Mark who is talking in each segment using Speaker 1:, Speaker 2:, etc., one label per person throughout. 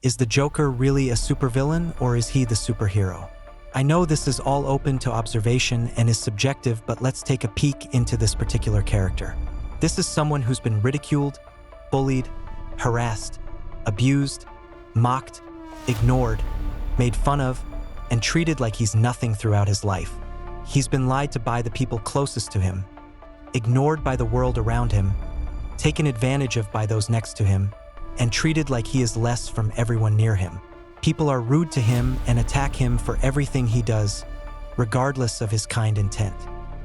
Speaker 1: Is the Joker really a supervillain, or is he the superhero? I know this is all open to observation and is subjective, but let's take a peek into this particular character. This is someone who's been ridiculed, bullied, harassed, abused, mocked, ignored, made fun of, and treated like he's nothing throughout his life. He's been lied to by the people closest to him, ignored by the world around him, taken advantage of by those next to him, and treated like he is less from everyone near him. People are rude to him and attack him for everything he does, regardless of his kind intent.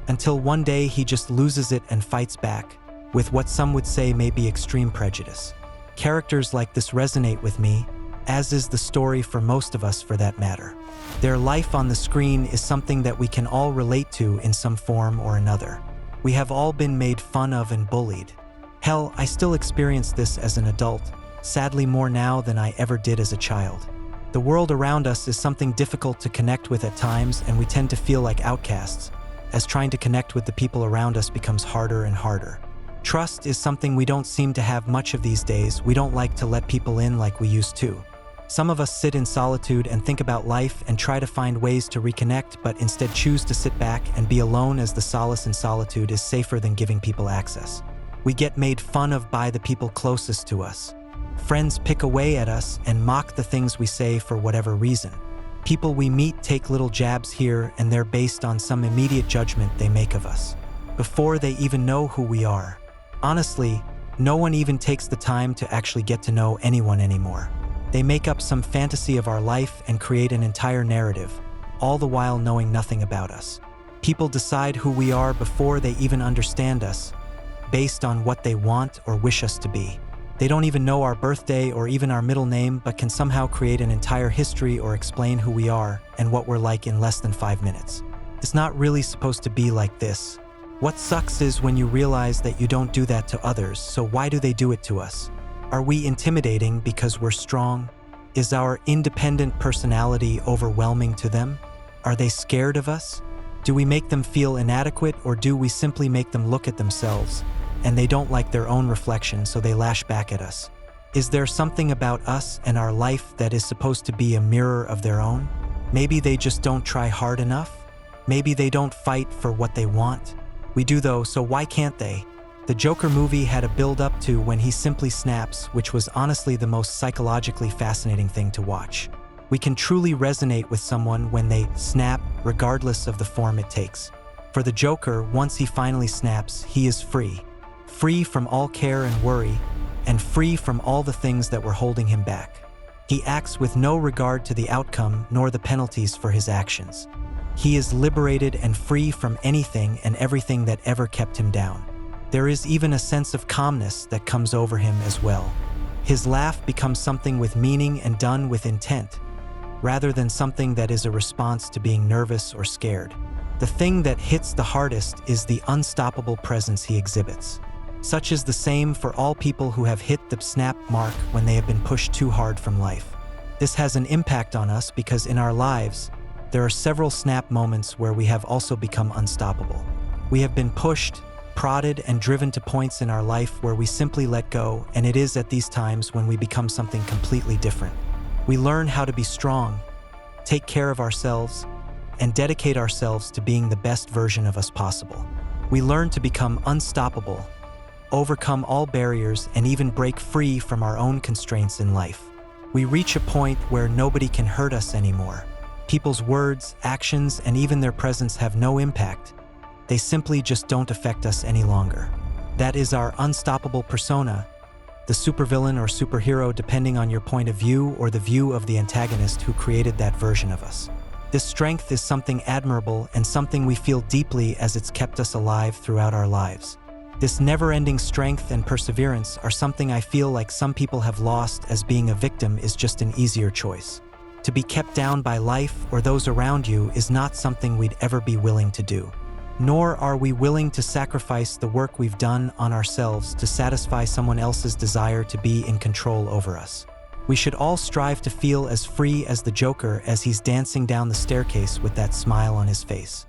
Speaker 1: Until one day he just loses it and fights back, with what some would say may be extreme prejudice. Characters like this resonate with me, as is the story for most of us for that matter. Their life on the screen is something that we can all relate to in some form or another. We have all been made fun of and bullied. Hell, I still experience this as an adult, sadly more now than I ever did as a child. The world around us is something difficult to connect with at times, and we tend to feel like outcasts, as trying to connect with the people around us becomes harder and harder. Trust is something we don't seem to have much of these days. We don't like to let people in like we used to. Some of us sit in solitude and think about life and try to find ways to reconnect, but instead choose to sit back and be alone, as the solace in solitude is safer than giving people access. We get made fun of by the people closest to us. Friends pick away at us and mock the things we say for whatever reason. People we meet take little jabs here and there based on some immediate judgment they make of us, before they even know who we are. Honestly, no one even takes the time to actually get to know anyone anymore. They make up some fantasy of our life and create an entire narrative, all the while knowing nothing about us. People decide who we are before they even understand us, based on what they want or wish us to be. They don't even know our birthday or even our middle name, but can somehow create an entire history or explain who we are and what we're like in less than 5 minutes. It's not really supposed to be like this. What sucks is when you realize that you don't do that to others, so why do they do it to us? Are we intimidating because we're strong? Is our independent personality overwhelming to them? Are they scared of us? Do we make them feel inadequate, or do we simply make them look at themselves and they don't like their own reflection, so they lash back at us? Is there something about us and our life that is supposed to be a mirror of their own? Maybe they just don't try hard enough? Maybe they don't fight for what they want? We do though, so why can't they? The Joker movie had a build-up to when he simply snaps, which was honestly the most psychologically fascinating thing to watch. We can truly resonate with someone when they snap, regardless of the form it takes. For the Joker, once he finally snaps, he is free. Free from all care and worry, and free from all the things that were holding him back. He acts with no regard to the outcome nor the penalties for his actions. He is liberated and free from anything and everything that ever kept him down. There is even a sense of calmness that comes over him as well. His laugh becomes something with meaning and done with intent, rather than something that is a response to being nervous or scared. The thing that hits the hardest is the unstoppable presence he exhibits. Such is the same for all people who have hit the snap mark when they have been pushed too hard from life. This has an impact on us because in our lives, there are several snap moments where we have also become unstoppable. We have been pushed, prodded, and driven to points in our life where we simply let go, and it is at these times when we become something completely different. We learn how to be strong, take care of ourselves, and dedicate ourselves to being the best version of us possible. We learn to become unstoppable, overcome all barriers, and even break free from our own constraints in life. We reach a point where nobody can hurt us anymore. People's words, actions, and even their presence have no impact. They simply just don't affect us any longer. That is our unstoppable persona, the supervillain or superhero depending on your point of view or the view of the antagonist who created that version of us. This strength is something admirable and something we feel deeply as it's kept us alive throughout our lives. This never-ending strength and perseverance are something I feel like some people have lost, as being a victim is just an easier choice. To be kept down by life or those around you is not something we'd ever be willing to do. Nor are we willing to sacrifice the work we've done on ourselves to satisfy someone else's desire to be in control over us. We should all strive to feel as free as the Joker as he's dancing down the staircase with that smile on his face.